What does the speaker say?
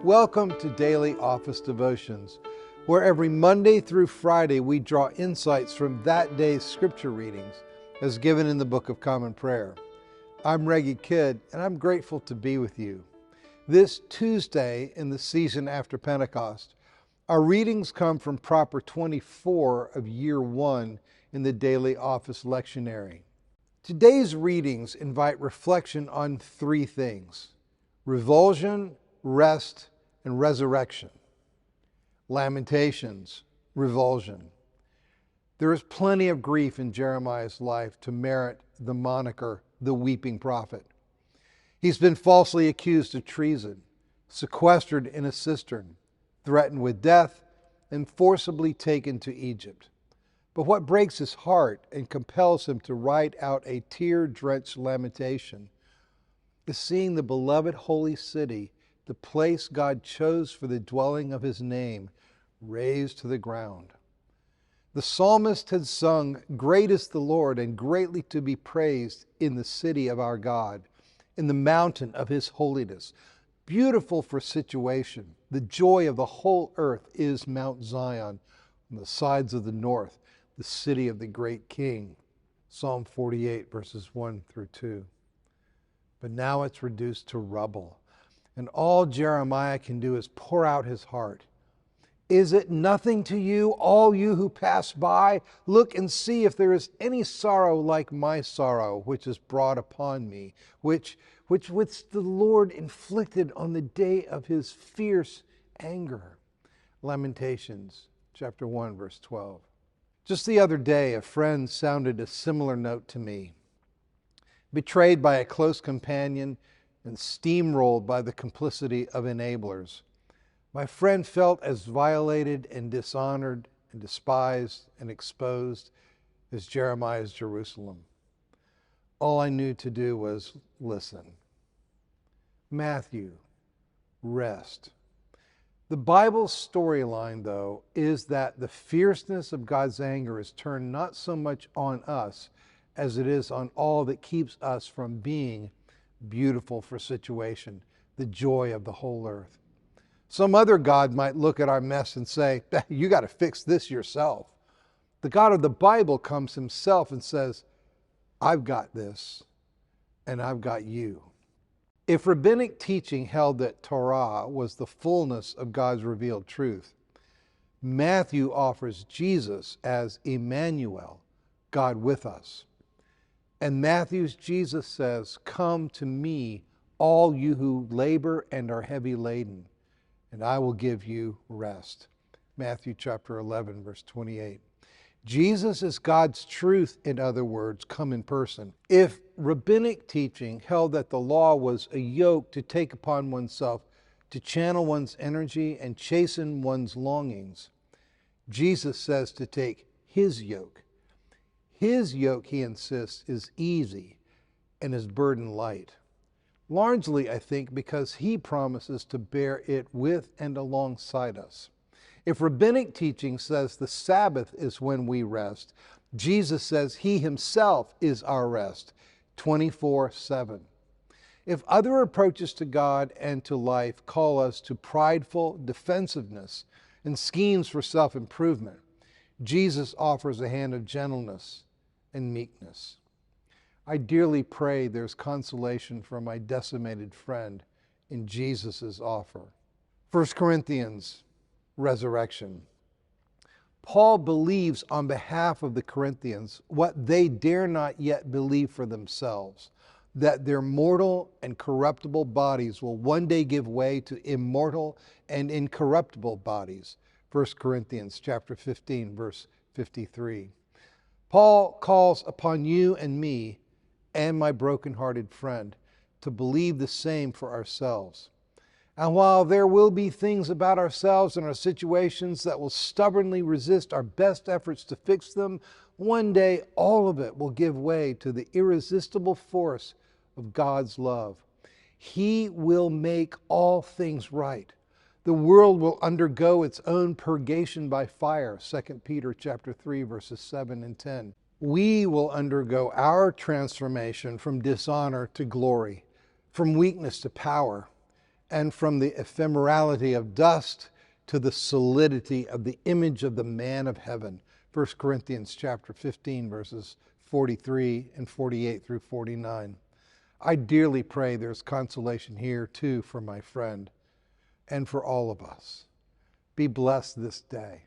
Welcome to Daily Office Devotions, where every Monday through Friday we draw insights from that day's scripture readings as given in the Book of Common Prayer. I'm Reggie Kidd, and I'm grateful to be with you. This Tuesday in the season after Pentecost, our readings come from Proper 24 of Year 1 in the Daily Office Lectionary. Today's readings invite reflection on three things: revulsion, rest, and resurrection. Lamentations, revulsion. There is plenty of grief in Jeremiah's life to merit the moniker, the weeping prophet. He's been falsely accused of treason, sequestered in a cistern, threatened with death, and forcibly taken to Egypt. But what breaks his heart and compels him to write out a tear-drenched lamentation is seeing the beloved holy city, the place God chose for the dwelling of his name, razed to the ground. The psalmist had sung, "Great is the Lord, and greatly to be praised in the city of our God, in the mountain of his holiness." Beautiful for situation. The joy of the whole earth is Mount Zion, on the sides of the north, the city of the great King. Psalm 48, verses 1 through 2. But now it's reduced to rubble. And all Jeremiah can do is pour out his heart. Is it nothing to you, all you who pass by? Look and see if there is any sorrow like my sorrow, which is brought upon me, which the Lord inflicted on the day of his fierce anger. Lamentations chapter 1, verse 12. Just the other day, a friend sounded a similar note to me. Betrayed by a close companion and steamrolled by the complicity of enablers, my friend felt as violated and dishonored and despised and exposed as Jeremiah's Jerusalem. All I knew to do was listen. Matthew, rest. The Bible's storyline, though, is that the fierceness of God's anger is turned not so much on us as it is on all that keeps us from being beautiful for situation, the joy of the whole earth. Some other God might look at our mess and say, "You got to fix this yourself." The God of the Bible comes himself and says, "I've got this, and I've got you." If rabbinic teaching held that Torah was the fullness of God's revealed truth, Matthew offers Jesus as Emmanuel, God with us. And Matthew's Jesus says, "Come to me, all you who labor and are heavy laden, and I will give you rest." Matthew chapter 11, verse 28. Jesus is God's truth, in other words, come in person. If rabbinic teaching held that the law was a yoke to take upon oneself, to channel one's energy and chasten one's longings, Jesus says to take his yoke. His yoke, he insists, is easy and his burden light. Largely, I think, because he promises to bear it with and alongside us. If rabbinic teaching says the Sabbath is when we rest, Jesus says he himself is our rest, 24/7. If other approaches to God and to life call us to prideful defensiveness and schemes for self-improvement, Jesus offers a hand of gentleness and meekness. I dearly pray there's consolation for my decimated friend in Jesus' offer. 1 Corinthians, resurrection. Paul believes on behalf of the Corinthians what they dare not yet believe for themselves, that their mortal and corruptible bodies will one day give way to immortal and incorruptible bodies. 1 Corinthians chapter 15, verse 53. Paul calls upon you and me and my broken-hearted friend to believe the same for ourselves. And while there will be things about ourselves and our situations that will stubbornly resist our best efforts to fix them, one day all of it will give way to the irresistible force of God's love. He will make all things right. The world will undergo its own purgation by fire, 2 Peter chapter 3, verses 7 and 10. We will undergo our transformation from dishonor to glory, from weakness to power, and from the ephemerality of dust to the solidity of the image of the man of heaven. 1 Corinthians chapter 15, verses 43 and 48 through 49. I dearly pray there's consolation here too for my friend and for all of us. Be blessed this day.